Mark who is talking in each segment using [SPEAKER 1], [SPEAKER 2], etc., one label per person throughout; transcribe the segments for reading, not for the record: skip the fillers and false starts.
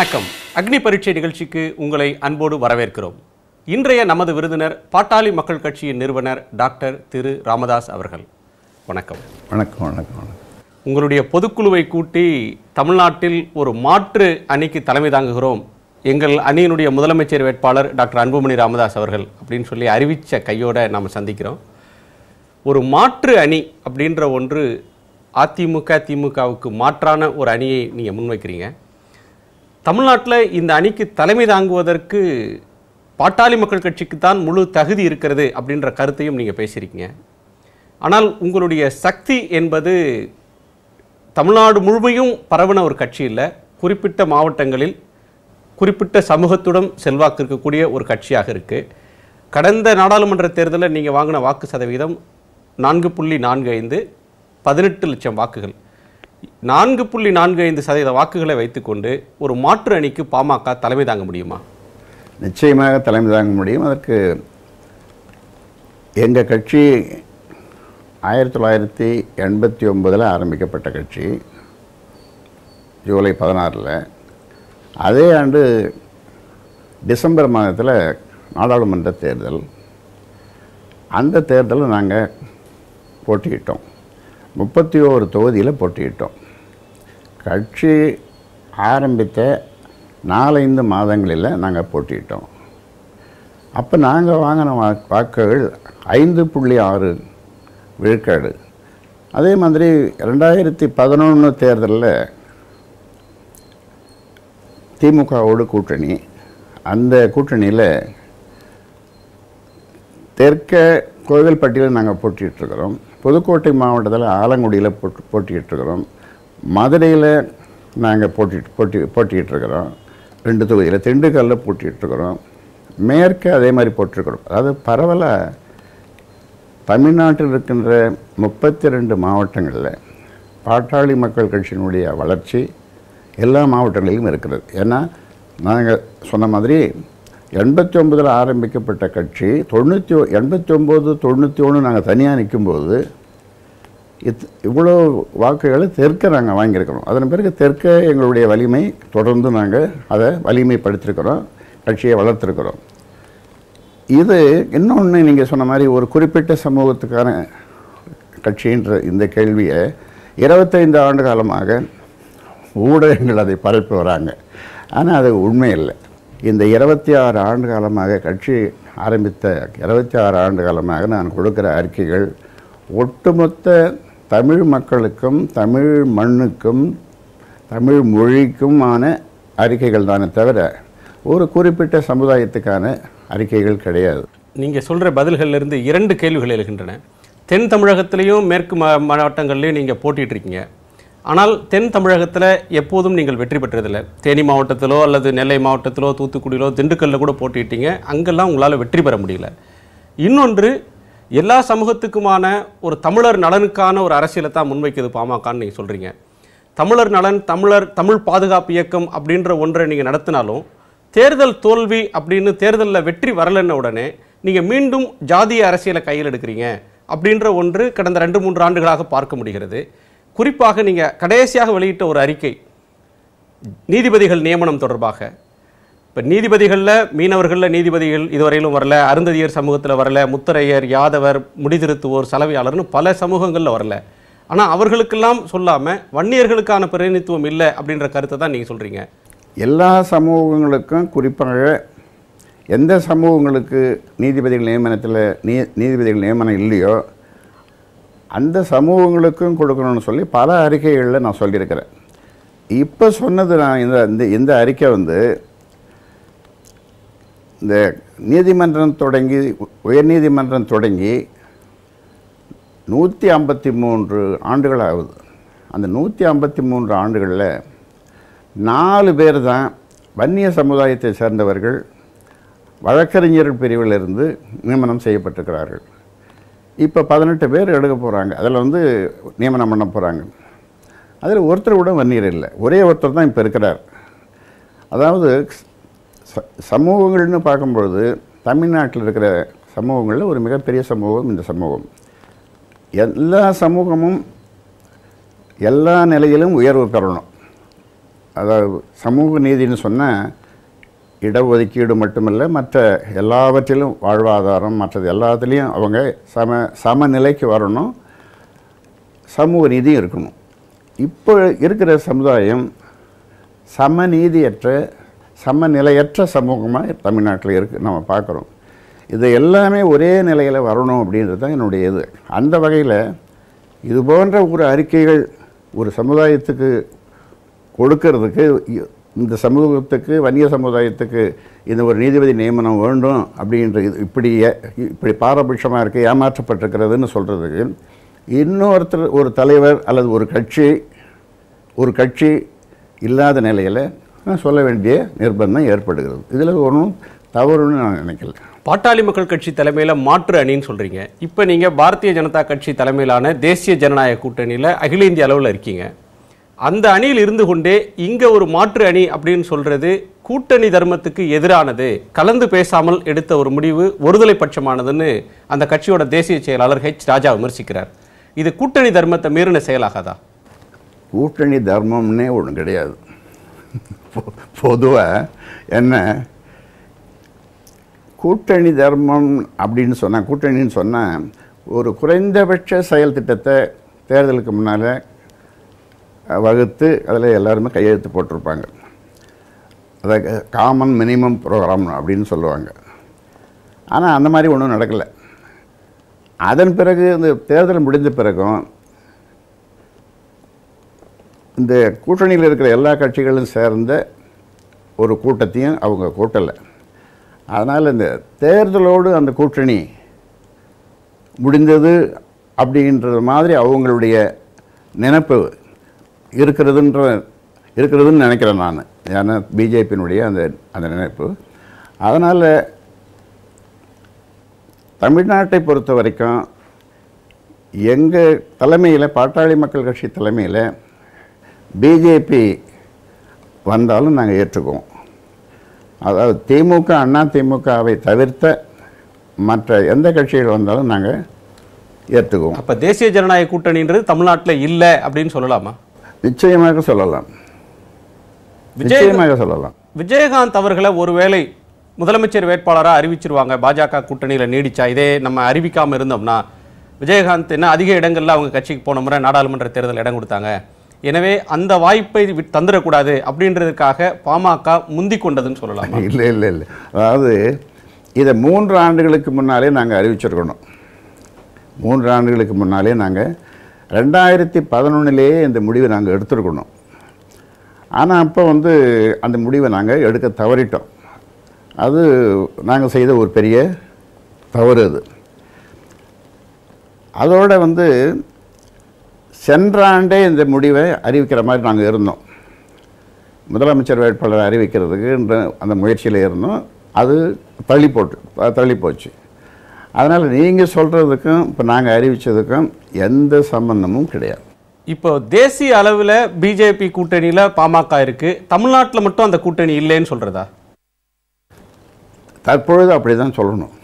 [SPEAKER 1] வணக்கம். அக்னி பரீட்சை நிகழ்ச்சிக்கு உங்களை அன்போடு வரவேற்கிறோம். இன்றைய நமது விருந்தினர் பாட்டாளி மக்கள் கட்சியின் நிறுவனர் டாக்டர் திரு ராமதாஸ் அவர்கள். வணக்கம்.
[SPEAKER 2] வணக்கம். வணக்கம்.
[SPEAKER 1] உங்களுடைய பொதுக்குழுவை கூட்டி தமிழ்நாட்டில் ஒரு மாற்று அணிக்கு தலைமை தாங்குகிறோம், எங்கள் அணியினுடைய முதலமைச்சர் வேட்பாளர் டாக்டர் அன்புமணி ராமதாஸ் அவர்கள் அப்படின்னு சொல்லி அறிவித்த கையோடு நாம் சந்திக்கிறோம். ஒரு மாற்று அணி அப்படின்ற ஒன்று அதிமுக திமுகவுக்கு மாற்றான ஒரு அணியை நீங்கள் முன்வைக்கிறீங்க. தமிழ்நாட்டில் இந்த அணிக்கு தலைமை தாங்குவதற்கு பாட்டாளி மக்கள் கட்சிக்கு தான் முழு தகுதி இருக்கிறது அப்படின்ற கருத்தையும் நீங்கள் பேசியிருக்கீங்க. ஆனால் உங்களுடைய சக்தி என்பது தமிழ்நாடு முழுமையும் பரவின ஒரு கட்சி இல்லை, குறிப்பிட்ட மாவட்டங்களில் குறிப்பிட்ட சமூகத்துடன் செல்வாக்கு இருக்கக்கூடிய ஒரு கட்சியாக இருக்குது. கடந்த நாடாளுமன்ற தேர்தலில் நீங்கள் வாங்கின வாக்கு சதவீதம் 4.45, 18 லட்சம் வாக்குகள். 4.45% வாக்குகளை வைத்துக்கொண்டு ஒரு மாற்று அணிக்கு பாமக தலைமை தாங்க முடியுமா?
[SPEAKER 2] நிச்சயமாக தலைமை தாங்க முடியும். அதற்கு எங்கள் கட்சி 1989 ஆரம்பிக்கப்பட்ட கட்சி, ஜூலை 16. அதே ஆண்டு டிசம்பர் மாதத்தில் நாடாளுமன்ற தேர்தல். அந்த தேர்தலில் நாங்கள் போட்டியிட்டோம். 31 தொகுதியில் போட்டியிட்டோம். கட்சி ஆரம்பித்த 4-5 மாதங்களில் நாங்கள் போட்டியிட்டோம். அப்போ நாங்கள் வாங்கின வாக்குகள் 5.6 விழுக்காடு. அதே மாதிரி 2011 தேர்தலில் திமுகவோடு கூட்டணி. அந்த கூட்டணியில் தெற்க கோவில்பட்டியில் நாங்கள் போட்டியிட்ருக்கிறோம். புதுக்கோட்டை மாவட்டத்தில் ஆலங்குடியில் போட்டியிட்ருக்கிறோம். மதுரையில் நாங்கள் போட்டியிட்ருக்கிறோம் 2 தொகுதியில். திண்டுக்கல்லில் போட்டியிட்ருக்கிறோம். மேற்கே அதே மாதிரி போட்டிருக்கிறோம். அதாவது பரவலாக தமிழ்நாட்டில் இருக்கின்ற 32 மாவட்டங்களில் பாட்டாளி மக்கள் கட்சியினுடைய வளர்ச்சி எல்லா மாவட்டங்களிலும் இருக்கிறது. ஏன்னா நாங்கள் சொன்ன மாதிரி 89 ஆரம்பிக்கப்பட்ட கட்சி 89, 91 நாங்கள் தனியாக நிற்கும்போது இவ்வளோ வாக்குகளை தெற்க நாங்கள் வாங்கியிருக்கிறோம். அதன் பிறகு தெற்க எங்களுடைய வலிமை தொடர்ந்து நாங்கள் அதை வலிமைப்படுத்திருக்கிறோம், கட்சியை வளர்த்துருக்கிறோம். இது இன்னொன்று நீங்கள் சொன்ன மாதிரி ஒரு குறிப்பிட்ட சமூகத்துக்கான கட்சின்ற இந்த கேள்வியை 25 ஆண்டு காலமாக ஊடகங்கள் அதை பரப்பி வராங்க. ஆனால் அது உண்மை இல்லை. இந்த 26 ஆண்டு காலமாக கட்சி ஆரம்பித்த 26 ஆண்டு காலமாக நான் கொடுக்குற அறிக்கைகள் ஒட்டுமொத்த தமிழ் மக்களுக்கும் தமிழ் மண்ணுக்கும் தமிழ் மொழிக்குமான அறிக்கைகள் தானே தவிர ஒரு குறிப்பிட்ட சமுதாயத்துக்கான அறிக்கைகள் கிடையாது.
[SPEAKER 1] நீங்கள் சொல்கிற பதில்களிலிருந்து 2 கேள்விகள் எழுகின்றன. தென் தமிழகத்திலையும் மேற்கு மாவட்டங்கள்லையும் நீங்கள் போட்டிகிட்ருக்கீங்க. ஆனால் தென் தமிழகத்தில் எப்போதும் நீங்கள் வெற்றி பெற்றதில்லை. தேனி மாவட்டத்திலோ அல்லது நெல்லை மாவட்டத்திலோ தூத்துக்குடியிலோ திண்டுக்கல்லில் கூட போட்டிட்டீங்க, அங்கெல்லாம் உங்களால் வெற்றி பெற முடியல. இன்னொன்று, எல்லா சமூகத்துக்குமான ஒரு தமிழர் நலனுக்கான ஒரு அரசியலை தான் முன்வைக்குது பாமகன்னு நீங்கள் சொல்கிறீங்க. தமிழர் நலன், தமிழ் பாதுகாப்பு இயக்கம் அப்படின்ற ஒன்றை நீங்கள் நடத்தினாலும் தேர்தல் தோல்வி அப்படின்னு தேர்தலில் வெற்றி வரலன்ன உடனே நீங்கள் மீண்டும் ஜாதிய அரசியலை கையில் எடுக்கிறீங்க அப்படின்ற ஒன்று கடந்த 2-3 ஆண்டுகளாக பார்க்க முடிகிறது. குறிப்பாக நீங்கள் கடைசியாக வெளியிட்ட ஒரு அறிக்கை நீதிபதிகள் நியமனம் தொடர்பாக. இப்போ நீதிபதிகளில் மீனவர்களில் நீதிபதிகள் இதுவரையிலும் வரல, அருந்ததியர் சமூகத்தில் வரல, முத்தரையர், யாதவர், முடிதிருத்துவோர், சலவையாளர்னு பல சமூகங்களில் வரல. ஆனால் அவர்களுக்கெல்லாம் சொல்லாமல் வன்னியர்களுக்கான பிரதிநிதித்துவம் இல்லை அப்படின்ற கருத்தை தான் நீங்கள் சொல்கிறீங்க.
[SPEAKER 2] எல்லா சமூகங்களுக்கும், குறிப்பாக எந்த சமூகங்களுக்கு நீதிபதிகள் நியமனம் இல்லையோ அந்த சமூகங்களுக்கும் கொடுக்கணும்னு சொல்லி பல அறிக்கைகளில் நான் சொல்லியிருக்கிறேன். இப்போ சொன்னது நான் இந்த அறிக்கை இந்த நீதிமன்றம் தொடங்கி உயர்நீதிமன்றம் தொடங்கி 153 ஆண்டுகள் ஆகுது. அந்த 153 ஆண்டுகளில் 4 பேர் தான் வன்னிய சமுதாயத்தை சேர்ந்தவர்கள் வழக்கறிஞர் பிரிவிலிருந்து நியமனம் செய்யப்பட்டிருக்கிறார்கள். இப்போ 18 பேர் எடுக்க போகிறாங்க. அதில் நியமனம் பண்ண போகிறாங்க. அதில் ஒருத்தர் கூட வன்னியர் இல்லை, ஒரே ஒருத்தர் தான் இப்போ இருக்கிறார். அதாவது சமூகங்கள்னு பார்க்கும்பொழுது தமிழ்நாட்டில் இருக்கிற சமூகங்களில் ஒரு மிகப்பெரிய சமூகம் இந்த சமூகம். எல்லா சமூகமும் எல்லா நிலையிலும் உயர்வு பெறணும். அதாவது சமூக நீதின்னு சொன்னால் இடஒதுக்கீடு மட்டுமல்ல, மற்ற எல்லாவற்றிலும் வாழ்வாதாரம் மற்றது எல்லாத்துலேயும் அவங்க சமநிலைக்கு வரணும், சமூக நீதியும் இருக்கணும். இப்போ இருக்கிற சமுதாயம் சமநீதியற்ற சமநிலையற்ற சமூகமாக தமிழ்நாட்டில் இருக்குது நம்ம பார்க்குறோம். இது எல்லாமே ஒரே நிலையில் வரணும் அப்படின்றது தான் என்னுடைய இது. அந்த வகையில் இது போன்ற ஒரு அறிக்கைகள் ஒரு சமுதாயத்துக்கு கொடுக்கறதுக்கு, இந்த சமூகத்துக்கு வன்னிய சமுதாயத்துக்கு இந்த ஒரு நீதிபதி நியமனம் வேண்டும் அப்படின்ற இப்படி பாரபட்சமாக இருக்குது, ஏமாற்றப்பட்டிருக்கிறதுன்னு சொல்கிறதுக்கு இன்னொருத்தர் ஒரு தலைவர் அல்லது ஒரு கட்சி இல்லாத நிலையில் சொல்ல வேண்டிய நிர்பந்தம் ஏற்படுகிறது. இதில் ஒன்றும் தவறுன்னு நான் நினைக்கல.
[SPEAKER 1] பாட்டாளி மக்கள் கட்சி தலைமையில் மாற்று அணின்னு சொல்கிறீங்க. இப்போ நீங்கள் பாரதிய ஜனதா கட்சி தலைமையிலான தேசிய ஜனநாயக கூட்டணியில் அகில இந்திய அளவில் இருக்கீங்க. அந்த அணியில் இருந்து கொண்டே இங்கே ஒரு மாற்று அணி அப்படின்னு சொல்கிறது கூட்டணி தர்மத்துக்கு எதிரானது, கலந்து பேசாமல் எடுத்த ஒரு முடிவு ஒருதலை பட்சமானதுன்னு அந்த கட்சியோட தேசிய செயலாளர் H. ராஜா விமர்சிக்கிறார். இது கூட்டணி தர்மத்தை மீறின செயலாகாதா?
[SPEAKER 2] கூட்டணி தர்மம்னே ஒன்று கிடையாது. பொதுவாக என்ன கூட்டணி தர்மம் அப்படின்னு சொன்னால், கூட்டணின்னு சொன்னால் ஒரு குறைந்தபட்ச செயல் திட்டத்தை தேர்தலுக்கு முன்னால் வகுத்து அதில் எல்லாருமே கையெழுத்து போட்டிருப்பாங்க. அதை காமன் மினிமம் ப்ரோக்ராம் அப்படின்னு சொல்லுவாங்க. ஆனால் அந்த மாதிரி ஒன்றும் நடக்கலை. அதன் பிறகு இந்த தேர்தல் முடிந்த பிறகும் இந்த கூட்டணியில் இருக்கிற எல்லா கட்சிகளும் சேர்ந்த ஒரு கூட்டத்தையும் அவங்க கூட்டலை. அதனால் இந்த தேர்தலோடு அந்த கூட்டணி முடிந்தது அப்படின்றது மாதிரி அவங்களுடைய நினைப்பு இருக்கிறதுன்னு நினைக்கிறேன் நான். ஏன்னா பிஜேபியினுடைய அந்த நினைப்பு. அதனால் தமிழ்நாட்டை பொறுத்த வரைக்கும் எங்கள் தலைமையில், பாட்டாளி மக்கள் கட்சி தலைமையில் பிஜேபி வந்தாலும் நாங்கள் ஏற்றுக்குவோம். அதாவது திமுக, அண்ணா திமுகவை தவிர்த்த மற்ற எந்த கட்சிகள் வந்தாலும் நாங்கள் ஏற்றுக்குவோம்.
[SPEAKER 1] அப்போ தேசிய ஜனநாயக கூட்டணின்றது தமிழ்நாட்டில் இல்லை அப்படின்னு சொல்லலாமா?
[SPEAKER 2] நிச்சயமாக சொல்லலாம், நிச்சயமாக சொல்லலாம்.
[SPEAKER 1] விஜயகாந்த் அவர்களை ஒருவேளை முதலமைச்சர் வேட்பாளராக அறிவிச்சிருவாங்க பாஜக கூட்டணியில் நீடிச்சா, இதே நம்ம அறிவிக்காமல் இருந்தோம்னா, விஜயகாந்த் என்ன அதிக இடங்களில் அவங்க கட்சிக்கு போன முறை நாடாளுமன்ற தேர்தல் இடம் கொடுத்தாங்க, எனவே அந்த வாய்ப்பை தந்துடக்கூடாது அப்படின்றதுக்காக பாமக முந்தி கொண்டதுன்னு சொல்லலாம்.
[SPEAKER 2] இல்லை இல்லை இல்லை, அதாவது இதை 3 ஆண்டுகளுக்கு முன்னாலே நாங்கள் அறிவிச்சிருக்கணும். 3 ஆண்டுகளுக்கு முன்னாலே நாங்கள் 2011 இந்த முடிவை நாங்கள் எடுத்துருக்கணும். ஆனால் அப்போ அந்த முடிவை நாங்கள் எடுக்க தவறிட்டோம். அது நாங்கள் செய்த ஒரு பெரிய தவறு. அதோடு சென்ற ஆண்டே இந்த முடிவை அறிவிக்கிற மாதிரி நாங்கள் இருந்தோம். முதலமைச்சர் வேட்பாளரை அறிவிக்கிறதுக்கு அந்த முயற்சியில் இருந்தோம். அது தள்ளி போச்சு. அதனால் நீங்கள் சொல்கிறதுக்கும் இப்போ நாங்கள் அறிவித்ததுக்கும் எந்த சம்பந்தமும் கிடையாது.
[SPEAKER 1] இப்போ தேசிய அளவில் பிஜேபி கூட்டணியில் பாமக இருக்குது, தமிழ்நாட்டில் மட்டும் அந்த கூட்டணி இல்லைன்னு சொல்கிறதா?
[SPEAKER 2] தற்பொழுது அப்படி தான் சொல்லணும்.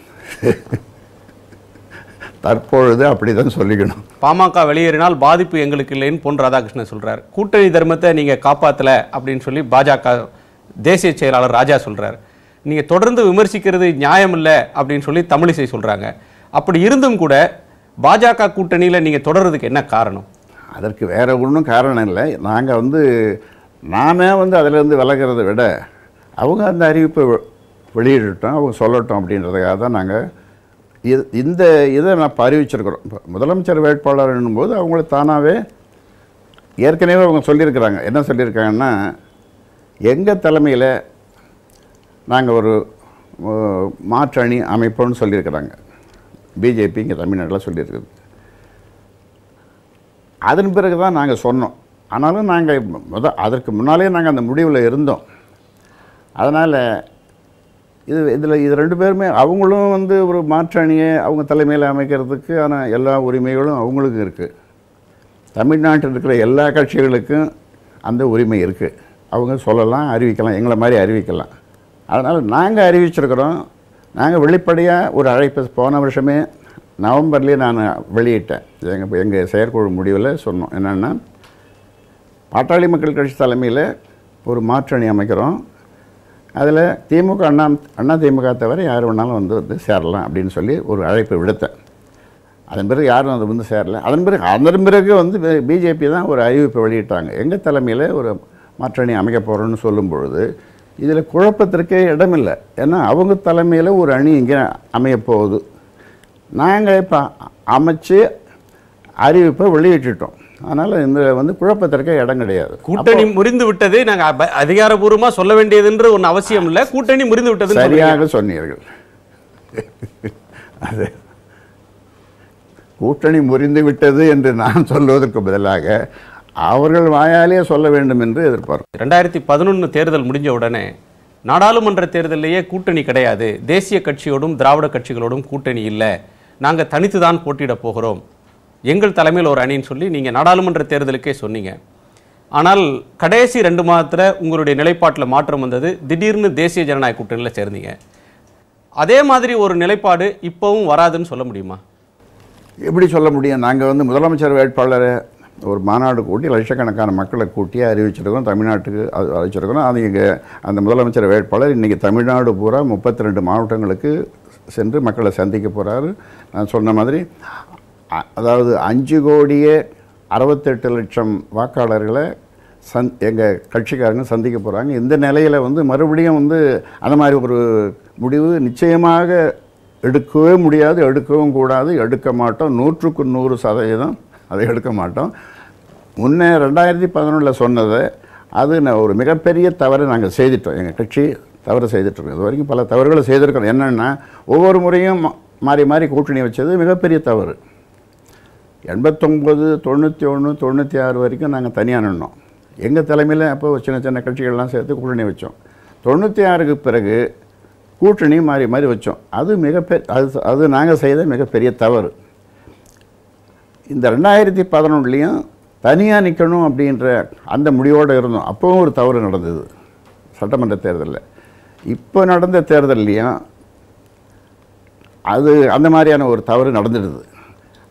[SPEAKER 2] தற்பொழுது அப்படி தான் சொல்லிக்கணும்.
[SPEAKER 1] பாமக வெளியேறினால் பாதிப்பு எங்களுக்கு இல்லைன்னு பொன் ராதாகிருஷ்ணன் சொல்கிறார். கூட்டணி தர்மத்தை நீங்கள் காப்பாற்றலை அப்படின்னு சொல்லி பாஜக தேசிய செயலாளர் ராஜா சொல்கிறார். நீங்கள் தொடர்ந்து விமர்சிக்கிறது நியாயம் இல்லை அப்படின்னு சொல்லி தமிழிசை சொல்கிறாங்க. அப்படி இருந்தும் கூட பாஜக கூட்டணியில் நீங்கள் தொடர்றதுக்கு என்ன காரணம்?
[SPEAKER 2] அதற்கு வேறு ஒன்றும் காரணம் இல்லை. நாங்கள் நானே அதிலேருந்து விலகிறத விட அவங்க அந்த அறிவிப்பை வெளியிடட்டும், அவங்க சொல்லட்டும் அப்படின்றதுக்காக தான் நாங்கள் இந்த இதை நான் அறிவிச்சிருக்கிறோம். இப்போ முதலமைச்சர் வேட்பாளர் என்னும்போது அவங்கள தானாகவே ஏற்கனவே அவங்க சொல்லியிருக்கிறாங்க. என்ன சொல்லியிருக்காங்கன்னா, எங்கள் தலைமையில் நாங்கள் ஒரு மாற்று அணி அமைப்போன்னு சொல்லியிருக்கிறாங்க. பிஜேபி இங்கே தமிழ்நாட்டில் சொல்லியிருக்குது. அதன் பிறகு தான் நாங்கள் சொன்னோம். ஆனாலும் நாங்கள் அதற்கு முன்னாலே நாங்கள் அந்த முடிவில் இருந்தோம். அதனால் இது 2 பேருமே அவங்களும் ஒரு மாற்று அணியை அவங்க தலைமையில் அமைக்கிறதுக்கு ஆனால் எல்லா உரிமைகளும் அவங்களுக்கு இருக்குது. தமிழ்நாட்டில் இருக்கிற எல்லா கட்சிகளுக்கும் அந்த உரிமை இருக்குது. அவங்க சொல்லலாம், அறிவிக்கலாம், எங்களை மாதிரி அறிவிக்கலாம். அதனால் நாங்கள் அறிவிச்சிருக்கிறோம். நாங்கள் வெளிப்படையாக ஒரு அழைப்பை போன வருஷமே நவம்பர்லேயே நான் வெளியிட்டேன். எங்கள் செயற்குழு முடிவில் சொன்னோம். என்னென்னா, பாட்டாளி மக்கள் கட்சி தலைமையில் ஒரு மாற்று அணி அமைக்கிறோம். அதில் திமுக அண்ணா திமுக தவிர யார் வேணாலும் வந்து சேரலாம் அப்படின்னு சொல்லி ஒரு அழைப்பு விடுத்தேன். அதன் பிறகு யாரும் அது வந்து சேரல. அதன் பிறகு வந்து பிஜேபி தான் ஒரு அறிவிப்பை வெளியிட்டாங்க. எங்கள் தலைமையில் ஒரு மாற்று அணி அமைக்க போகிறோன்னு சொல்லும் பொழுது இதில் குழப்பத்திற்கே இடமில்லை. ஏன்னா அவங்க தலைமையில் ஒரு அணி இங்கே அமையப்போகுது. நாங்கள் இப்போ அமைச்சு அறிவிப்பை வெளியிட்டுட்டோம். அதனால் இந்த வந்து குழப்பத்திற்கே இடம் கிடையாது.
[SPEAKER 1] கூட்டணி முறிந்து விட்டது நாங்கள் அதிகாரபூர்வமாக சொல்ல வேண்டியதுன்ற ஒன்று அவசியம் இல்லை. கூட்டணி முறிந்து விட்டது
[SPEAKER 2] சரியாக சொன்னீர்கள். அது கூட்டணி முறிந்து விட்டது என்று நான் சொல்வதற்கு பதிலாக அவர்கள் வாயாலே சொல்ல வேண்டும் என்று எதிர்பார்க்கிறோம்.
[SPEAKER 1] 2011 தேர்தல் முடிஞ்ச உடனே நாடாளுமன்ற தேர்தலிலேயே கூட்டணி கிடையாது, தேசிய கட்சியோடும் திராவிட கட்சிகளோடும் கூட்டணி இல்லை, நாங்கள் தனித்து தான் போட்டியிட போகிறோம், எங்கள் தலைமையில் ஒரு அணின்னு சொல்லி நீங்கள் நாடாளுமன்ற தேர்தலுக்கே சொன்னீங்க. ஆனால் கடைசி 2 மாதத்தில் உங்களுடைய நிலைப்பாட்டில் மாற்றம் வந்தது. திடீர்னு தேசிய ஜனநாயக கூட்டணியில் சேர்ந்தீங்க. அதே மாதிரி ஒரு நிலைப்பாடு இப்போவும் வராதுன்னு சொல்ல முடியுமா?
[SPEAKER 2] எப்படி சொல்ல முடியும்? நாங்கள் வந்து முதலமைச்சர் வேட்பாளரை ஒரு மாநாடு கூட்டி லட்சக்கணக்கான மக்களை கூட்டி அறிவிச்சிருக்கோம். தமிழ்நாட்டுக்கு அறிவிச்சிருக்கிறோம். அது இங்கே அந்த முதலமைச்சர் வேட்பாளர் இன்றைக்கி தமிழ்நாடு பூரா 32 மாவட்டங்களுக்கு சென்று மக்களை சந்திக்க போகிறாரு. நான் சொன்ன மாதிரி அதாவது 5,68,00,000 வாக்காளர்களை எங்கள் கட்சிக்காரங்க சந்திக்க போகிறாங்க. இந்த நிலையில் வந்து மறுபடியும் வந்து அந்த மாதிரி ஒரு முடிவு நிச்சயமாக எடுக்கவே முடியாது, எடுக்கவும் கூடாது, எடுக்க மாட்டோம். 100க்கு 100% அதை எடுக்க மாட்டோம். முன்னே 2011 சொன்னதை அது ஒரு மிகப்பெரிய தவறை நாங்கள் செய்துட்டோம். எங்கள் கட்சி தவறு செய்துட்ருக்கோம். இது வரைக்கும் பல தவறுகளை செய்திருக்கிறோம். என்னென்னா ஒவ்வொரு முறையும் மாறி மாறி கூட்டணி வச்சது மிகப்பெரிய தவறு. 89, 91, 96 வரைக்கும் நாங்கள் தனியாக நின்னோம். எங்கள் தலைமையில் அப்போ சின்ன சின்ன கட்சிகள்லாம் சேர்த்து கூட்டணி வச்சோம். 96க்கு பிறகு கூட்டணி மாறி மாறி வச்சோம். அது அது நாங்கள் செய்த மிகப்பெரிய தவறு. இந்த 2011 தனியாக நிற்கணும் அப்படின்ற அந்த முடிவோடு இருந்தோம். அப்போவும் ஒரு தவறு நடந்தது சட்டமன்ற தேர்தலில். இப்போ நடந்த தேர்தல்லையும் அது அந்த மாதிரியான ஒரு தவறு நடந்துடுது.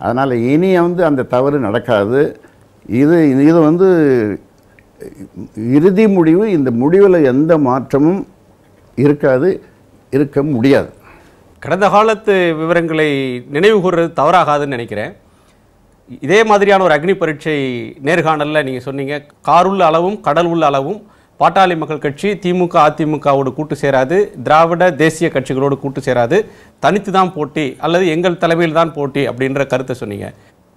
[SPEAKER 2] அதனால் இனி வந்து அந்த தவறு நடக்காது. இது வந்து இறுதி முடிவு. இந்த முடிவில் எந்த மாற்றமும் இருக்க முடியாது.
[SPEAKER 1] கடந்த காலத்து விவரங்களை நினைவு கூறுறது தவறாகாதுன்னு நினைக்கிறேன். இதே மாதிரியான ஒரு அக்னி பரீட்சை நேர்காணலில் நீங்கள் சொன்னீங்க, கார் உள்ள அளவும் கடல் உள்ள அளவும் பாட்டாளி மக்கள் கட்சி திமுக அதிமுகவோடு கூட்டு சேராது, திராவிட தேசிய கட்சிகளோடு கூட்டு சேராது, தனித்து தான் போட்டி அல்லது எங்கள் தலைமையில் தான் போட்டி அப்படின்ற கருத்தை சொன்னீங்க.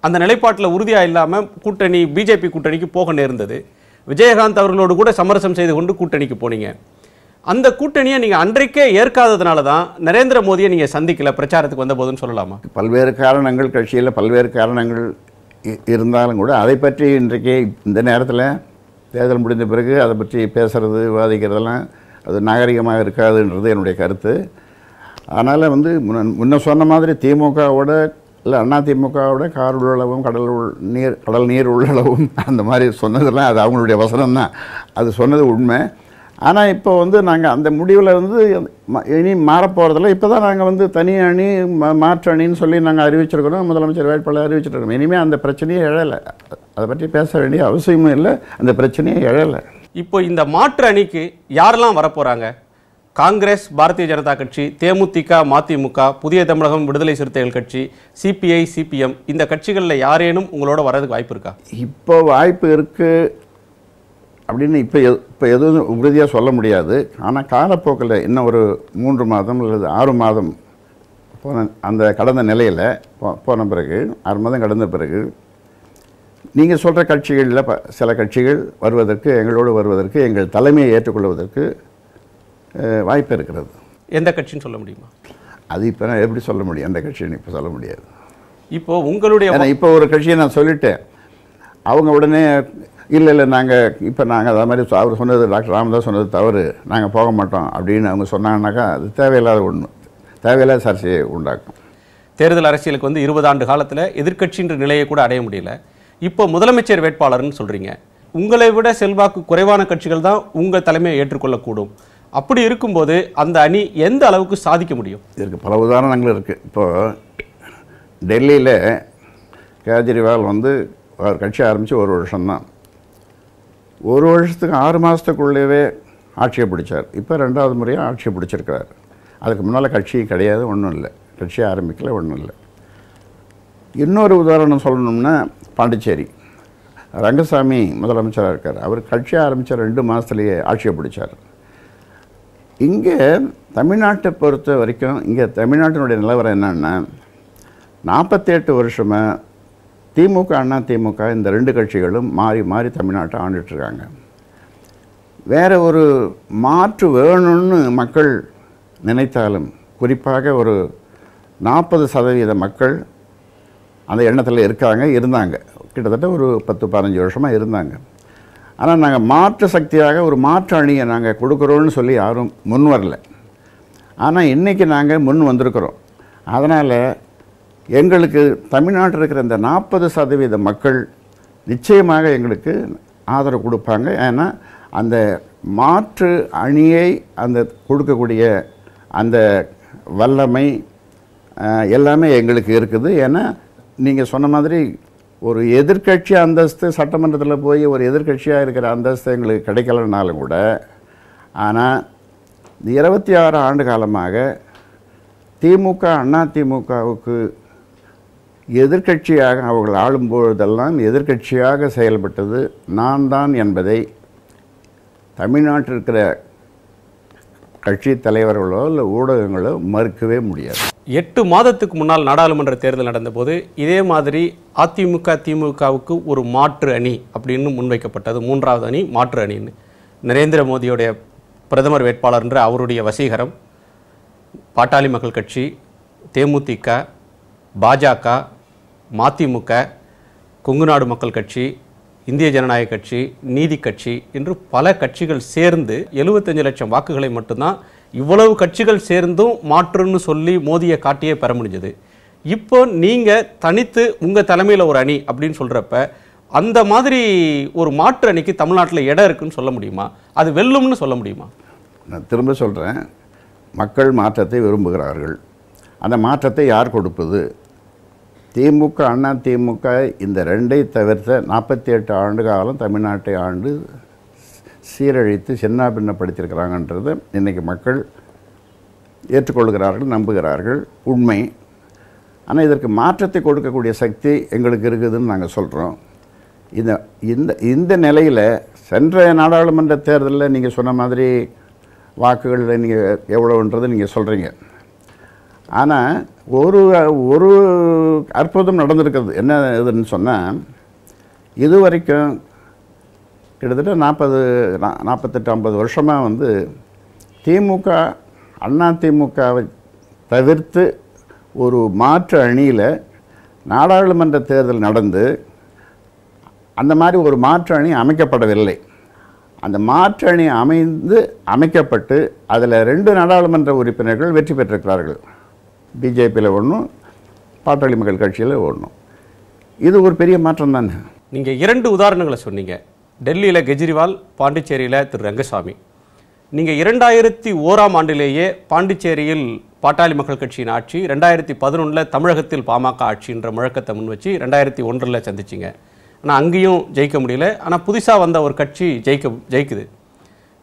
[SPEAKER 1] அந்த நிலைப்பாட்டில் உறுதியாக இல்லாமல் கூட்டணி பிஜேபி கூட்டணிக்கு போக நேர்ந்தது. விஜயகாந்த் அவர்களோடு கூட சமரசம் செய்து கொண்டு கூட்டணிக்கு போனீங்க. அந்த கூட்டணியை நீங்கள் அன்றைக்கே ஏற்காததுனால தான் நரேந்திர மோடியை நீங்கள் சந்திக்கல பிரச்சாரத்துக்கு வந்த போதுன்னு சொல்லலாமா?
[SPEAKER 2] பல்வேறு காரணங்கள், கட்சியில் பல்வேறு காரணங்கள் இருந்தாலும் கூட அதை பற்றி இன்றைக்கே இந்த நேரத்தில் தேர்தல் முடிந்த பிறகு அதை பற்றி பேசுகிறது விவாதிக்கிறதெல்லாம் அது நாகரிகமாக இருக்காதுன்றது என்னுடைய கருத்து. அதனால் வந்து முன்ன சொன்ன மாதிரி திமுகவோட இல்லை அதிமுகவோட கார் உள்ளளவும் கடல் நீர் உள்ளளவும் அந்த மாதிரி சொன்னதெல்லாம் அது அவங்களுடைய வசனம் தான். அது சொன்னது உண்மை. ஆனால் இப்போ வந்து நாங்கள் அந்த முடிவில் வந்து இனி மாறப்போகிறதில்ல. இப்போ தான் நாங்கள் வந்து தனி அணி மாற்று அணின்னு சொல்லி நாங்கள் அறிவிச்சிருக்கிறோம். முதலமைச்சர் வேட்பாளர் அறிவிச்சிருக்கிறோம். இனிமேல் அந்த பிரச்சனையே எழலை. அதை பற்றி பேச வேண்டிய அவசியமும் இல்லை. அந்த பிரச்சனையே எழலை.
[SPEAKER 1] இப்போ இந்த மாற்று அணிக்கு யாரெல்லாம் வரப்போகிறாங்க? காங்கிரஸ், பாரதிய ஜனதா கட்சி, தேமுதிக, மதிமுக, புதிய தமிழகம், விடுதலை சிறுத்தைகள் கட்சி, சிபிஐ, சிபிஎம், இந்த கட்சிகளில் யாரேனும் உங்களோட வர்றதுக்கு வாய்ப்பு இருக்கா?
[SPEAKER 2] இப்போ வாய்ப்பு இருக்குது அப்படின்னு இப்போ எதுவும் உறுதியாக சொல்ல முடியாது. ஆனால் காலப்போக்கில் இன்னும் ஒரு 3 மாதம் அல்லது 6 மாதம் அந்த கடந்த நிலையில் போன பிறகு 6 மாதம் கடந்த பிறகு நீங்கள் சொல்கிற கட்சிகளில் சில கட்சிகள் எங்களோடு வருவதற்கு எங்கள் தலைமையை ஏற்றுக்கொள்வதற்கு வாய்ப்பு இருக்கிறது.
[SPEAKER 1] எந்த கட்சின்னு சொல்ல முடியுமா?
[SPEAKER 2] அது இப்போ நான் எப்படி சொல்ல முடியும்? எந்த கட்சின்னு இப்போ சொல்ல முடியாது.
[SPEAKER 1] இப்போ உங்களுடைய
[SPEAKER 2] இப்போ ஒரு கட்சியை நான் சொல்லிட்டேன். அவங்க உடனே இல்லை நாங்கள் அதை மாதிரி அவர் சொன்னது, டாக்டர் ராமதாஸ் சொன்னது தவறு, நாங்கள் போக மாட்டோம் அப்படின்னு அவங்க சொன்னாங்கன்னாக்கா அது தேவையில்லாத சர்ச்சையை உண்டாக்கும்.
[SPEAKER 1] தேர்தல் அரசியலுக்கு வந்து 20 ஆண்டு காலத்தில் எதிர்க்கட்சின்ற நிலையை கூட அடைய முடியல. இப்போ முதலமைச்சர் வேட்பாளர்னு சொல்கிறீங்க. உங்களை விட செல்வாக்கு குறைவான கட்சிகள் தான் உங்கள் தலைமையை ஏற்றுக்கொள்ளக்கூடும். அப்படி இருக்கும்போது அந்த அணி எந்த அளவுக்கு சாதிக்க முடியும்?
[SPEAKER 2] இதற்கு பல உதாரணங்கள் இருக்குது. இப்போது டெல்லியில் கேஜ்ரிவால் வந்து அவர் கட்சி ஆரம்பித்து 1 வருஷம்தான். ஒரு வருஷத்துக்கு 6 மாதத்துக்குள்ளேயே ஆட்சியை பிடிச்சார். இப்போ 2வது முறையாக ஆட்சியை பிடிச்சிருக்கிறார். அதுக்கு முன்னால் கட்சி கிடையாது, ஒன்றும் இல்லை, கட்சி ஆரம்பிக்கல, ஒன்றும் இல்லை. இன்னொரு உதாரணம் சொல்லணும்னா பாண்டிச்சேரி. ரங்கசாமி முதலமைச்சராக இருக்கார். அவர் கட்சி ஆரம்பித்த 2 மாதத்துலேயே ஆட்சியை பிடிச்சார். இங்கே தமிழ்நாட்டை பொறுத்த வரைக்கும் இங்கே தமிழ்நாட்டினுடைய நிலவரம் என்னன்னா, 48 வருஷமாக திமுக அண்ணா திமுக இந்த 2 கட்சிகளும் மாறி மாறி தமிழ்நாட்டை ஆண்டுட்டுருக்காங்க. வேறு ஒரு மாற்று வேணும்னு மக்கள் நினைத்தாலும், குறிப்பாக ஒரு 40% மக்கள் அந்த எண்ணத்தில் இருந்தாங்க. கிட்டத்தட்ட ஒரு 10-15 வருஷமாக இருந்தாங்க. ஆனால் நாங்கள் மாற்று சக்தியாக ஒரு மாற்று அணியை நாங்கள் கொடுக்குறோன்னு சொல்லி யாரும் முன் வரல. ஆனால் இன்றைக்கி நாங்கள் முன் வந்திருக்கிறோம். அதனால் எங்களுக்கு தமிழ்நாட்டில் இருக்கிற இந்த 40% மக்கள் நிச்சயமாக எங்களுக்கு ஆதரவு கொடுப்பாங்க. ஏன்னா அந்த மாற்று அணியை அந்த கொடுக்கக்கூடிய அந்த வல்லமை எல்லாமே எங்களுக்கு இருக்குது. ஏன்னா நீங்கள் சொன்ன மாதிரி ஒரு எதிர்க்கட்சி அந்தஸ்து, சட்டமன்றத்தில் போய் ஒரு எதிர்க்கட்சியாக இருக்கிற அந்தஸ்து எங்களுக்கு கிடைக்கலனாலும் கூட, ஆனால் இந்த 26 ஆண்டு காலமாக திமுக அண்ணா திமுகவுக்கு எதிர்க்கட்சியாக அவர்கள் ஆளும்பொழுதெல்லாம் எதிர்க்கட்சியாக செயல்பட்டது நான் தான் என்பதை தமிழ்நாட்டில் இருக்கிற கட்சி தலைவர்களோ இல்லை ஊடகங்களோ மறுக்கவே முடியாது.
[SPEAKER 1] 8 மாதத்துக்கு முன்னால் நாடாளுமன்ற தேர்தல் நடந்தபோது இதே மாதிரி அதிமுக திமுகவுக்கு ஒரு மாற்று அணி அப்படின்னு முன்வைக்கப்பட்டது. 3வது அணி மாற்று அணின்னு. நரேந்திர மோடியோடைய பிரதமர் வேட்பாளர் என்ற அவருடைய வசீகரம், பாட்டாளி மக்கள் கட்சி, தேமுதிக, பாஜக, மதிமுக, கொங்குநாடு மக்கள் கட்சி, இந்திய ஜனநாயக கட்சி, நீதி கட்சி என்று பல கட்சிகள் சேர்ந்து 75 லட்சம் வாக்குகளை மட்டும்தான் இவ்வளவு கட்சிகள் சேர்ந்தும் மாற்றுன்னு சொல்லி மோதியை காட்டியே பெற முடிஞ்சது. இப்போ நீங்கள் தனித்து உங்கள் தலைமையில் ஒரு அணி அப்படின்னு சொல்கிறப்ப அந்த மாதிரி ஒரு மாற்று அணிக்கு தமிழ்நாட்டில் இடம் இருக்குன்னு சொல்ல முடியுமா? அது வெல்லும்னு சொல்ல முடியுமா?
[SPEAKER 2] நான் திரும்ப சொல்கிறேன், மக்கள் மாற்றத்தை விரும்புகிறார்கள். அந்த மாற்றத்தை யார் கொடுப்பது? திமுக அண்ணா திமுக இந்த 2ஐ தவிர்த்த 48 ஆண்டு காலம் தமிழ்நாட்டை ஆண்டு சீரழித்து சின்னாபின்னப்படுத்தியிருக்கிறாங்கன்றது இன்றைக்கி மக்கள் ஏற்றுக்கொள்கிறார்கள், நம்புகிறார்கள், உண்மை. ஆனால் இதற்கு மாற்றத்தை கொடுக்கக்கூடிய சக்தி எங்களுக்கு இருக்குதுன்னு நாங்கள் சொல்கிறோம். இந்த இந்த இந்த நிலையில் சென்ற நாடாளுமன்ற தேர்தலில் நீங்கள் சொன்ன மாதிரி வாக்குகளில் நீங்கள் எவ்வளோன்றது நீங்கள் சொல்கிறீங்க. ஆனால் ஒரு அற்புதம் நடந்திருக்கிறது. என்ன இதுன்னு சொன்னால், இது வரைக்கும் கிட்டத்தட்ட 48-50 வருஷமாக திமுக அண்ணா திமுகவை தவிர்த்து ஒரு மாற்று அணியில் நாடாளுமன்ற தேர்தல் நடந்து அந்த மாதிரி ஒரு மாற்று அணி அமைக்கப்படவில்லை. அந்த மாற்று அணி அமைக்கப்பட்டு அதில் 2 நாடாளுமன்ற உறுப்பினர்கள் வெற்றி பெற்றிருக்கிறார்கள். பிஜேபியில் ஒன்றும், பாட்டாளி மக்கள் கட்சியில் ஒன்றும். இது ஒரு பெரிய மாற்றம் தானே.
[SPEAKER 1] நீங்கள் 2 உதாரணங்களை சொன்னீங்க. டெல்லியில் கெஜ்ரிவால், பாண்டிச்சேரியில் திரு ரங்கசாமி. நீங்கள் 2001ஆம் ஆண்டிலேயே பாண்டிச்சேரியில் பாட்டாளி மக்கள் கட்சியின் ஆட்சி, 2011 தமிழகத்தில் பாமக ஆட்சின்ற முழக்கத்தை முன் வச்சு 2001 சந்திச்சிங்க. ஆனால் அங்கேயும் ஜெயிக்க முடியல. ஆனால் புதுசாக வந்த ஒரு கட்சி ஜெயிக்குது.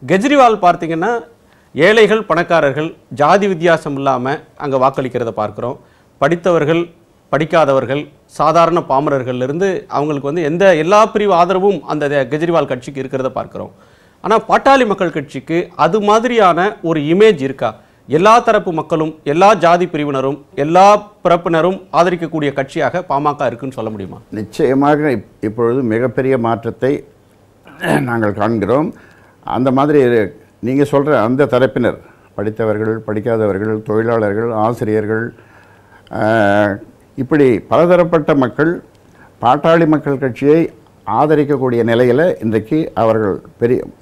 [SPEAKER 1] கெஜ்ரிவால் பார்த்தீங்கன்னா ஏழைகள் பணக்காரர்கள் ஜாதி வித்தியாசம் இல்லாமல் அங்கே வாக்களிக்கிறத பார்க்குறோம். படித்தவர்கள் படிக்காதவர்கள் சாதாரண பாமரர்கள்லேருந்து அவங்களுக்கு எல்லா பிரிவு ஆதரவும் அந்த கெஜ்ரிவால் கட்சிக்கு இருக்கிறத பார்க்குறோம். ஆனால் பாட்டாளி மக்கள் கட்சிக்கு அது மாதிரியான ஒரு இமேஜ் இருக்கா? எல்லா தரப்பு மக்களும், எல்லா ஜாதி பிரிவினரும், எல்லா பிறப்பினரும் ஆதரிக்கக்கூடிய கட்சியாக பாமக இருக்குன்னு சொல்ல முடியுமா?
[SPEAKER 2] நிச்சயமாக இப்பொழுது மிகப்பெரிய மாற்றத்தை நாங்கள் காண்கிறோம். அந்த மாதிரி நீங்கள் சொல்கிற அந்த தரப்பினர், படித்தவர்கள் படிக்காதவர்கள், தொழிலாளர்கள், ஆசிரியர்கள், இப்படி பலதரப்பட்ட மக்கள் பாட்டாளி மக்கள் கட்சியை ஆதரிக்கக்கூடிய நிலையில் இன்றைக்கு அவர்கள்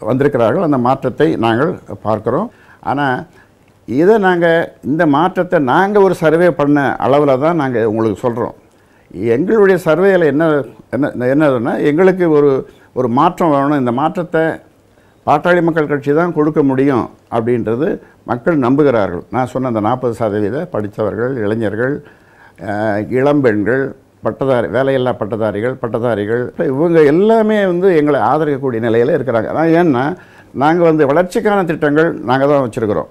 [SPEAKER 2] வந்திருக்கிறார்கள். அந்த மாற்றத்தை நாங்கள் பார்க்குறோம். ஆனால் இதை இந்த மாற்றத்தை நாங்கள் ஒரு சர்வே பண்ண அளவில் தான் நாங்கள் உங்களுக்கு சொல்கிறோம். எங்களுடைய சர்வேயில் என்னதுன்னா, எங்களுக்கு ஒரு மாற்றம் வேணும், இந்த மாற்றத்தை பாட்டாளி மக்கள் கட்சி தான் கொடுக்க முடியும் அப்படின்றது மக்கள் நம்புகிறார்கள். நான் சொன்ன அந்த 40% படித்தவர்கள், இளைஞர்கள், இளம்பெண்கள், வேலையில்லா பட்டதாரிகள் இவங்க எல்லாமே வந்து எங்களை ஆதரிக்கக்கூடிய நிலையில் இருக்கிறாங்க. அதான் ஏன்னா நாங்கள் வந்து வளர்ச்சிக்கான திட்டங்கள் நாங்கள் தான் வச்சுருக்கிறோம்.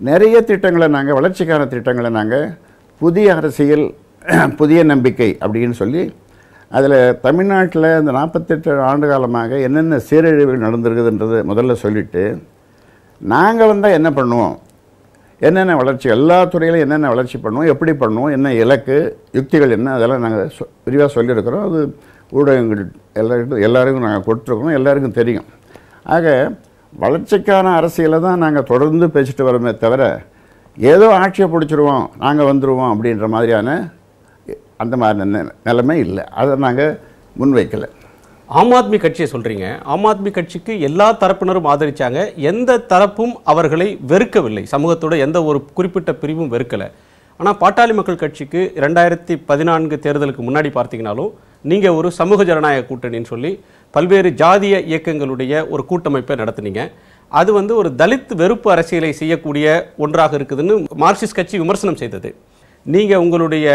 [SPEAKER 2] நிறைய திட்டங்களை நாங்கள் வளர்ச்சிக்கான திட்டங்களை நாங்கள் புதிய அரசியல் புதிய நம்பிக்கை அப்படின்னு சொல்லி அதில் தமிழ்நாட்டில் இந்த 48 ஆண்டு காலமாக என்னென்ன சீரழிவுகள் நடந்திருக்குதுன்றது முதல்ல சொல்லிவிட்டு நாங்கள் வந்தால் என்ன பண்ணுவோம், என்னென்ன வளர்ச்சி எல்லா துறையிலும் என்னென்ன வளர்ச்சி பண்ணுவோம், எப்படி பண்ணுவோம், என்ன இலக்கு யுக்திகள் என்ன, அதெல்லாம் நாங்கள் விரிவாக சொல்லியிருக்கிறோம். அது ஊடகங்கள் எல்லாருக்கும் நாங்கள் கொடுத்துருக்கோம், எல்லாருக்கும் தெரியும். ஆக வளர்ச்சிக்கான அரசியலை தான் நாங்கள் தொடர்ந்து பேசிட்டு வரோமே தவிர ஏதோ ஆட்சியை பிடிச்சிருவோம் நாங்கள் வந்துடுவோம் அப்படின்ற மாதிரியான அந்த மாதிரி நிலைமை இல்லை. அதை நாங்கள் முன்வைக்கலை.
[SPEAKER 1] ஆம் ஆத்மி கட்சியை சொல்றீங்க. ஆம் ஆத்மி கட்சிக்கு எல்லா தரப்பினரும் ஆதரிச்சாங்க. எந்த தரப்பும் அவர்களை வெறுக்கவில்லை. சமூகத்தோட எந்த ஒரு குறிப்பிட்ட பிரிவும் வெறுக்கலை. ஆனால் பாட்டாளி மக்கள் கட்சிக்கு 2014 தேர்தலுக்கு முன்னாடி பார்த்தீங்கன்னாலும் நீங்கள் ஒரு சமூக ஜனநாயக கூட்டணின்னு சொல்லி பல்வேறு ஜாதிய இயக்கங்களுடைய ஒரு கூட்டமைப்பை நடத்துனீங்க. அது வந்து ஒரு தலித் வெறுப்பு அரசியலை செய்யக்கூடிய ஒன்றாக இருக்குதுன்னு மார்க்சிஸ்ட் கட்சி விமர்சனம் செய்தது. நீங்கள் உங்களுடைய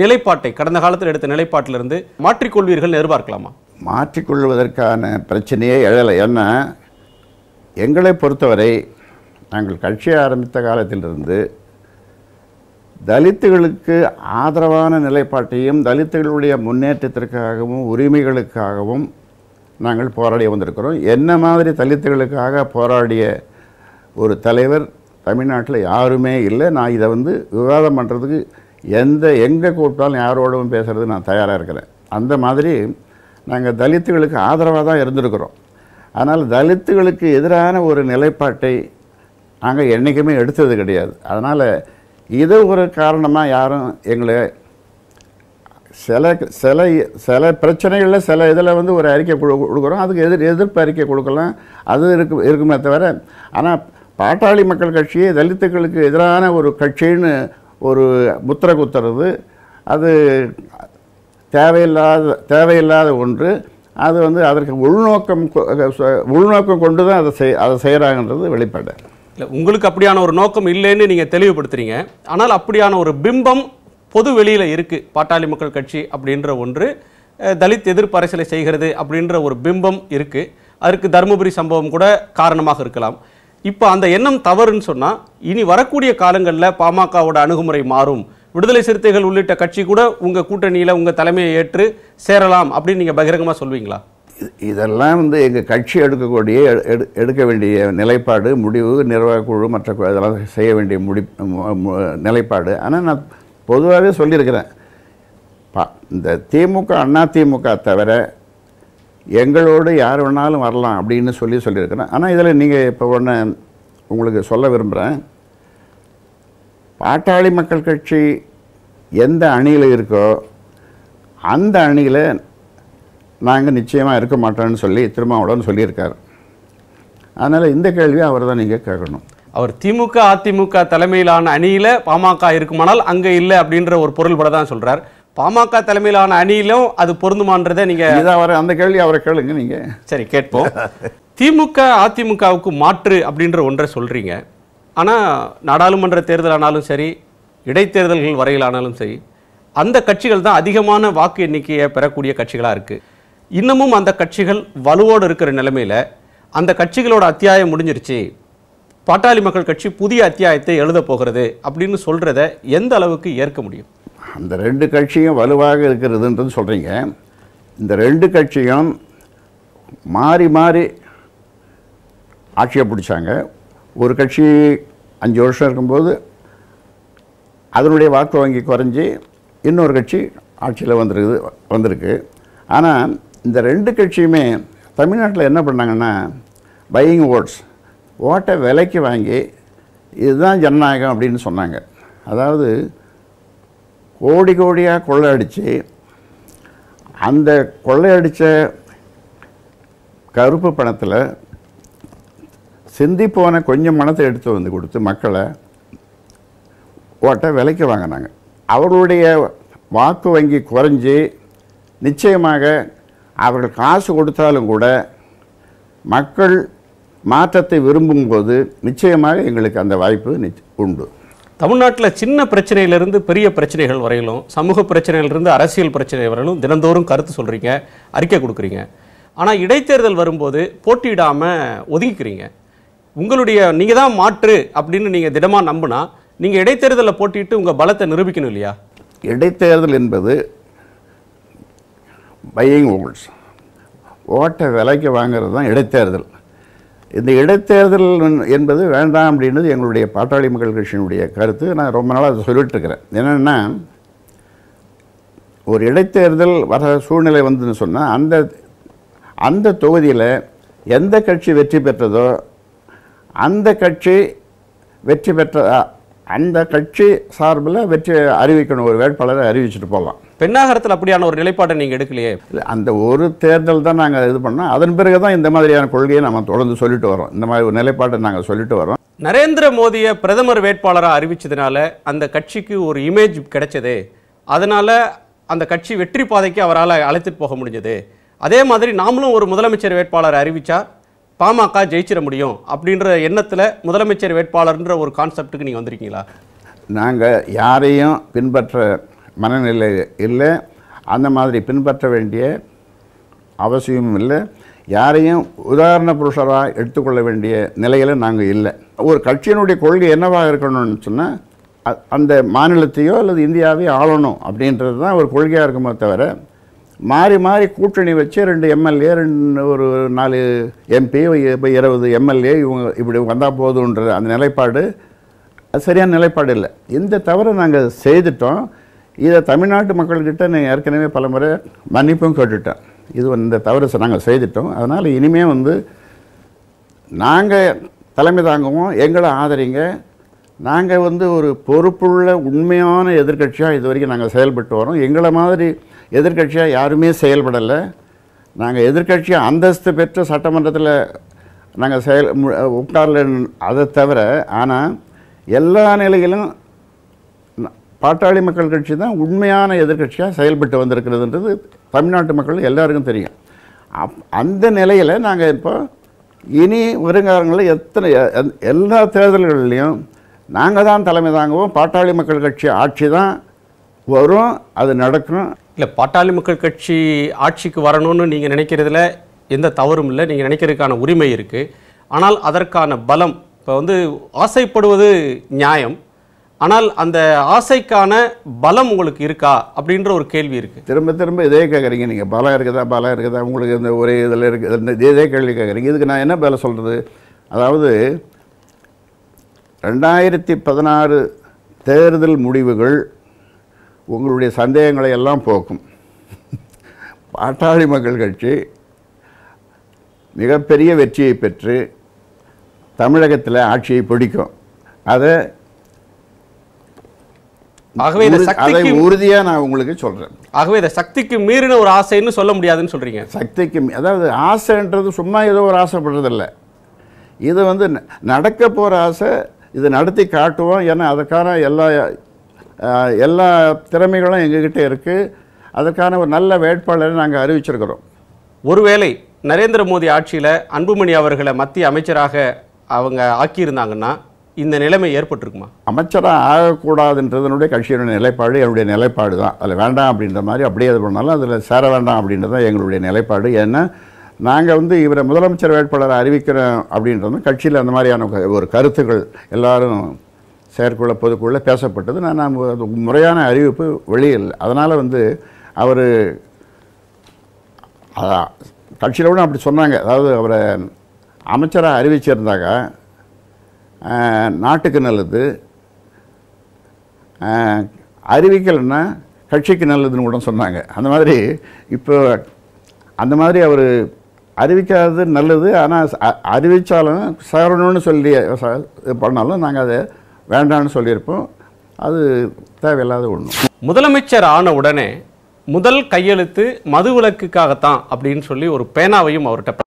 [SPEAKER 1] நிலைப்பாட்டை கடந்த காலத்தில் எடுத்த நிலைப்பாட்டிலிருந்து மாற்றிக்கொள்வீர்கள் எதிர்பார்க்கலாமா?
[SPEAKER 2] மாற்றிக்கொள்வதற்கான பிரச்சனையே எழலை. ஏன்னா எங்களை பொறுத்தவரை நாங்கள் கட்சி ஆரம்பித்த காலத்திலிருந்து தலித்துகளுக்கு ஆதரவான நிலைப்பாட்டையும் தலித்துகளுடைய முன்னேற்றத்திற்காகவும் உரிமைகளுக்காகவும் நாங்கள் போராடி வந்திருக்கிறோம். என்ன மாதிரி தலித்துகளுக்காக போராடிய ஒரு தலைவர் தமிழ்நாட்டில் யாருமே இல்லை. நான் இதை வந்து விவாதம் பண்ணுறதுக்கு எங்கே கூப்பிட்டாலும் யாரோடவும் பேசுகிறது நான் தயாராக இருக்கிறேன். அந்த மாதிரி நாங்கள் தலித்துகளுக்கு ஆதரவாக தான் இருந்திருக்கிறோம். ஆனால் தலித்துகளுக்கு எதிரான ஒரு நிலைப்பாட்டை நாங்கள் என்றைக்குமே எடுத்தது கிடையாது. அதனால் இது ஒரு காரணமாக யாரும் எங்களை சில பிரச்சனைகளில் சில இதில் வந்து ஒரு அறிக்கை கொடுக்குறோம், அதுக்கு எதிர்ப்பு அறிக்கை கொடுக்கலாம், அது இருக்குமே தவிர. ஆனால் பாட்டாளி மக்கள் கட்சியை தலித்துகளுக்கு எதிரான ஒரு கட்சின்னு ஒரு முத்திரை குத்துறது அது தேவையில்லாத ஒன்று. அது வந்து அதற்கு உள்நோக்கம் கொண்டு தான் அதை செய்கிறாங்கன்றது வெளிப்பாடு.
[SPEAKER 1] இல்லை, உங்களுக்கு அப்படியான ஒரு நோக்கம் இல்லைன்னு நீங்கள் தெளிவுபடுத்துறீங்க. ஆனால் அப்படியான ஒரு பிம்பம் பொது வெளியில் இருக்குது. பாட்டாளி மக்கள் கட்சி அப்படின்ற ஒன்று தலித் எதிர்ப்பு அரசியலை செய்கிறது அப்படின்ற ஒரு பிம்பம் இருக்குது. அதற்கு தருமபுரி சம்பவம் கூட காரணமாக இருக்கலாம். இப்போ அந்த எண்ணம் தவறுன்னு சொன்னால் இனி வரக்கூடிய காலங்களில் பாமகவோட அணுகுமுறை மாறும், விடுதலை சிறுத்தைகள் உள்ளிட்ட கட்சி கூட உங்கள் கூட்டணியில் உங்கள் தலைமையை ஏற்று சேரலாம் அப்படின்னு நீங்கள் பகிரங்கமாக சொல்வீங்களா?
[SPEAKER 2] இதெல்லாம் வந்து எங்கள் கட்சி எடுக்க வேண்டிய நிலைப்பாடு, முடிவு, நிர்வாகக்குழு மற்ற இதெல்லாம் செய்ய வேண்டிய நிலைப்பாடு. ஆனால் நான் பொதுவாகவே சொல்லியிருக்கிறேன், இந்த திமுக அண்ணா திமுக தவிர எங்களோடு யார் வேணாலும் வரலாம் அப்படின்னு சொல்லியிருக்கிறேன். ஆனால் இதில் நீங்கள் இப்போ ஒன்று உங்களுக்கு சொல்ல விரும்புகிறேன். பாட்டாளி மக்கள் கட்சி எந்த அணியில் இருக்கோ அந்த அணியில் நாங்கள் நிச்சயமாக இருக்க மாட்டோம்னு சொல்லி திருமாவளவன் சொல்லியிருக்கார். அதனால் இந்த கேள்வியை அவர் தான் நீங்கள் கேட்கணும்.
[SPEAKER 1] அவர் திமுக அதிமுக தலைமையிலான அணியில் பாமக இருக்குமானால் அங்கே இல்லை அப்படின்ற ஒரு பொருள்பட தான் சொல்கிறார். பாமக தலைமையிலான அணியிலும் அது பொருந்துமான்றதை நீங்கள்
[SPEAKER 2] அந்த கேள்வி அவரை கேளுங்க. நீங்கள்
[SPEAKER 1] சரி கேட்போம். திமுக அதிமுகவுக்கு மாற்று அப்படின்ற ஒன்றை சொல்கிறீங்க. ஆனால் நாடாளுமன்ற தேர்தல் ஆனாலும் சரி, இடைத்தேர்தல்கள் வரையிலானாலும் சரி, அந்த கட்சிகள் தான் அதிகமான வாக்கு எண்ணிக்கையை பெறக்கூடிய கட்சிகளாக இருக்குது. இன்னமும் அந்த கட்சிகள் வலுவோடு இருக்கிற நிலைமையில் அந்த கட்சிகளோட அத்தியாயம் முடிஞ்சிருச்சு, பாட்டாளி மக்கள் கட்சி புதிய அத்தியாயத்தை எழுத போகிறது அப்படின்னு சொல்கிறத எந்த அளவுக்கு ஏற்க முடியும்?
[SPEAKER 2] அந்த ரெண்டு கட்சியும் வலுவாக இருக்கிறதுன்றது சொல்கிறீங்க. இந்த ரெண்டு கட்சியும் மாறி மாறி ஆட்சியை பிடிச்சாங்க. ஒரு கட்சி 5 வருஷம் இருக்கும்போது அதனுடைய வாக்கு வங்கி குறைஞ்சி இன்னொரு கட்சி ஆட்சியில் வந்திருக்கு. ஆனால் இந்த ரெண்டு கட்சியுமே தமிழ்நாட்டில் என்ன பண்ணாங்கன்னா பையிங் ஓட்டை விலைக்கு வாங்கி இதுதான் ஜனநாயகம் அப்படின்னு சொன்னாங்க. அதாவது கோடியாக கொள்ளையடித்து அந்த கொள்ளையடித்த கருப்பு பணத்தில் சிந்தி போன கொஞ்சம் பணத்தை எடுத்து வந்து கொடுத்து மக்களை ஓட்டை விலைக்கு வாங்கினாங்க. அவர்களுடைய வாக்கு வங்கி குறைஞ்சி நிச்சயமாக அவர்கள் காசு கொடுத்தாலும் கூட மக்கள் மாற்றத்தை விரும்பும்போது நிச்சயமாக எங்களுக்கு அந்த வாய்ப்பு உண்டு.
[SPEAKER 1] தமிழ்நாட்டில் சின்ன பிரச்சனையிலிருந்து பெரிய பிரச்சனைகள் வரையிலும், சமூக பிரச்சனையிலிருந்து அரசியல் பிரச்சனை வரையிலும் தினந்தோறும் கருத்து சொல்கிறீங்க, அறிக்கை கொடுக்குறீங்க. ஆனால் இடைத்தேர்தல் வரும்போது போட்டியிடாமல் ஒதுங்கிக்கிறீங்க. நீங்கள் தான் மாற்று அப்படின்னு நீங்கள் திடமாக நம்பினா நீங்கள் இடைத்தேர்தலில் போட்டிட்டு உங்கள் பலத்தை நிரூபிக்கணும் இல்லையா?
[SPEAKER 2] இடைத்தேர்தல் என்பது பையிங் ஓட்ஸ், ஓட்டை விலைக்கு வாங்கிறது தான் இடைத்தேர்தல். இந்த இடைத்தேர்தல் என்பது வேண்டாம் அப்படின்றது எங்களுடைய பாட்டாளி மக்கள் கட்சியினுடைய கருத்து. நான் ரொம்ப நாளாக அதை சொல்லிட்டு இருக்கிறேன். என்னென்னா, ஒரு இடைத்தேர்தல் வர சூழ்நிலை வந்துன்னு சொன்னால் அந்த தொகுதியில் எந்த கட்சி வெற்றி பெற்றதோ அந்த கட்சி வெற்றி பெற்ற அந்த கட்சி சார்பில் வெற்றி அறிவிக்கணும், ஒரு வேட்பாளரை அறிவிச்சுட்டு போகலாம்.
[SPEAKER 1] பெண்ணாகரத்தில் அப்படியான ஒரு நிலைப்பாட்டை நீங்கள் எடுக்கலையே?
[SPEAKER 2] அந்த ஒரு தேர்தல் தான் நாங்கள் இது பண்ணோம். அதன் பிறகு தான் இந்த மாதிரியான கொள்கையை நம்ம தொடர்ந்து சொல்லிட்டு வரோம். இந்த மாதிரி ஒரு நிலைப்பாட்டை நாங்கள் சொல்லிட்டு வரோம்.
[SPEAKER 1] நரேந்திர மோடியை பிரதமர் வேட்பாளராக அறிவிச்சதுனால அந்த கட்சிக்கு ஒரு இமேஜ் கிடைச்சது, அதனால அந்த கட்சி வெற்றி பாதைக்கு அவரால் அழைத்துட்டு போக முடிஞ்சது. அதே மாதிரி நாமளும் ஒரு முதலமைச்சர் வேட்பாளரை அறிவிச்சா பாமக ஜெயிச்சிட முடியும் அப்படின்ற எண்ணத்தில் முதலமைச்சர் வேட்பாளர்ன்ற ஒரு கான்செப்டுக்கு நீங்கள் வந்திருக்கீங்களா?
[SPEAKER 2] நாங்கள் யாரையும் பின்பற்ற மனநிலை இல்லை, அந்த மாதிரி பின்பற்ற வேண்டிய அவசியமும் இல்லை, யாரையும் உதாரண புருஷராக எடுத்துக்கொள்ள வேண்டிய நிலையில் நாங்கள் இல்லை. ஒரு கட்சியினுடைய கொள்கை என்னவாக இருக்கணும்னு சொன்னால் அந்த மாநிலத்தையோ அல்லது இந்தியாவையோ ஆளணும் அப்படின்றது தான் ஒரு கொள்கையாக இருக்குமோ தவிர, மாறி மாறி கூட்டணி வச்சு 2 எம்எல்ஏ, ஒரு 4 எம்பி, 20 எம்எல்ஏ இவங்க இப்படி வந்தால் போதுன்ற அந்த நிலைப்பாடு அது சரியான நிலைப்பாடு இல்லை. இந்த தவிர நாங்கள் செய்துட்டோம். இதை தமிழ்நாட்டு மக்கள்கிட்ட நான் ஏற்கனவே பல முறை மன்னிப்பும் கேட்டுட்டேன். இது இந்த தவறு நாங்கள் செய்துட்டோம். அதனால் இனிமேல் நாங்கள் தலைமை தாங்குவோம், எங்களை ஆதரிங்க. நாங்கள் ஒரு பொறுப்புள்ள உண்மையான எதிர்க்கட்சியாக இது வரைக்கும் நாங்கள் செயல்பட்டு வரோம். எங்களை மாதிரி எதிர்க்கட்சியாக யாருமே செயல்படலை. நாங்கள் எதிர்க்கட்சியாக அந்தஸ்து பெற்ற சட்டமன்றத்தில் நாங்கள் உட்காரல. அதை தவிர ஆனால் எல்லா நிலையிலும் பாட்டாளி மக்கள் கட்சி தான் உண்மையான எதிர்க்கட்சியாக செயல்பட்டு வந்திருக்கிறதுன்றது தமிழ்நாட்டு மக்கள் எல்லாருக்கும் தெரியும். அந்த நிலையில் நாங்கள் இப்போ இனி வருங்காலங்களில் எல்லா தேர்தல்கள்லையும் நாங்கள் தான் தலைமை தாங்குவோம். பாட்டாளி மக்கள் கட்சி ஆட்சி தான் வரும், அது நடக்கும்.
[SPEAKER 1] இல்லை, பாட்டாளி மக்கள் கட்சி ஆட்சிக்கு வரணும்னு நீங்கள் நினைக்கிறதுல எந்த தவறும் இல்லை, நீங்கள் நினைக்கிறதுக்கான உரிமை இருக்குது. ஆனால் அதற்கான பலம் இப்போ ஆசைப்படுவது நியாயம், ஆனால் அந்த ஆசைக்கான பலம் உங்களுக்கு இருக்கா அப்படின்ற ஒரு கேள்வி இருக்குது.
[SPEAKER 2] திரும்ப திரும்ப இதே கேட்குறீங்க நீங்கள். பலம் இருக்குதா உங்களுக்கு இந்த ஒரே இதில் இருக்குது, இதே கேள்வி கேட்குறீங்க. இதுக்கு நான் என்ன பதில் சொல்கிறது? அதாவது 2016 தேர்தல் முடிவுகள் உங்களுடைய சந்தேகங்களை எல்லாம் போக்கும். பாட்டாளி மக்கள் கட்சி மிகப்பெரிய வெற்றியை பெற்று தமிழகத்தில் ஆட்சியை பிடிக்கும். அதை உறுதியாக நான் உங்களுக்கு சொல்கிறேன்.
[SPEAKER 1] ஆகவே இதை சக்திக்கு மீறின ஒரு ஆசைன்னு சொல்ல முடியாதுன்னு சொல்கிறீங்க.
[SPEAKER 2] சக்திக்கு அதாவது ஆசைன்றது சும்மா ஏதோ ஒரு ஆசைப்படுறதில்லை. இது நடக்க போகிற ஆசை. இது நடத்தி காட்டுவோம். ஏன்னா அதற்கான எல்லா திறமைகளும் எங்ககிட்ட இருக்குது. அதற்கான ஒரு நல்ல வேட்பாளரை நாங்கள் அறிவிச்சிருக்கிறோம்.
[SPEAKER 1] ஒருவேளை நரேந்திர மோடி ஆட்சியில் அன்புமணி அவர்களை மத்திய அமைச்சராக அவங்க ஆக்கியிருந்தாங்கன்னா இந்த நிலைமை ஏற்பட்டிருக்குமா?
[SPEAKER 2] அமைச்சராக ஆகக்கூடாதுன்றதனுடைய கட்சியினுடைய நிலைப்பாடு என்னுடைய நிலைப்பாடு தான். அதில் வேண்டாம் அப்படின்ற மாதிரி அப்படியே இது பண்ணாலும் அதில் சேர வேண்டாம் அப்படின்றது தான் எங்களுடைய நிலைப்பாடு. ஏன்னா நாங்கள் இவரை முதலமைச்சர் வேட்பாளரை அறிவிக்கிறோம் அப்படின்றது கட்சியில் அந்த மாதிரியான ஒரு கருத்துக்கள் எல்லாரும் செயற்குள்ள பொதுக்குள்ளே பேசப்பட்டது. நான் முறையான அறிவிப்பு வெளியில். அதனால் அவர் கட்சியில் கூட அப்படி சொன்னாங்க. அதாவது அவரை அமைச்சராக அறிவிச்சிருந்தாங்க நாட்டுக்கு நல்லது, அறிவிக்கலைன்னா கட்சிக்கு நல்லதுன்னு கூட சொன்னாங்க. அந்த மாதிரி இப்போ அந்த மாதிரி அவர் அறிவிக்காதது நல்லது. ஆனால் அறிவித்தாலும் சேரணும்னு சொல்லி பண்ணாலும் நாங்கள் அதை வேண்டாம்னு சொல்லியிருப்போம். அது தேவையில்லாத ஒன்று.
[SPEAKER 1] முதலமைச்சர் ஆன உடனே முதல் கையெழுத்து மதுவிலக்குக்காகத்தான் அப்படின்னு சொல்லி ஒரு பேனாவையும் அவர்கிட்ட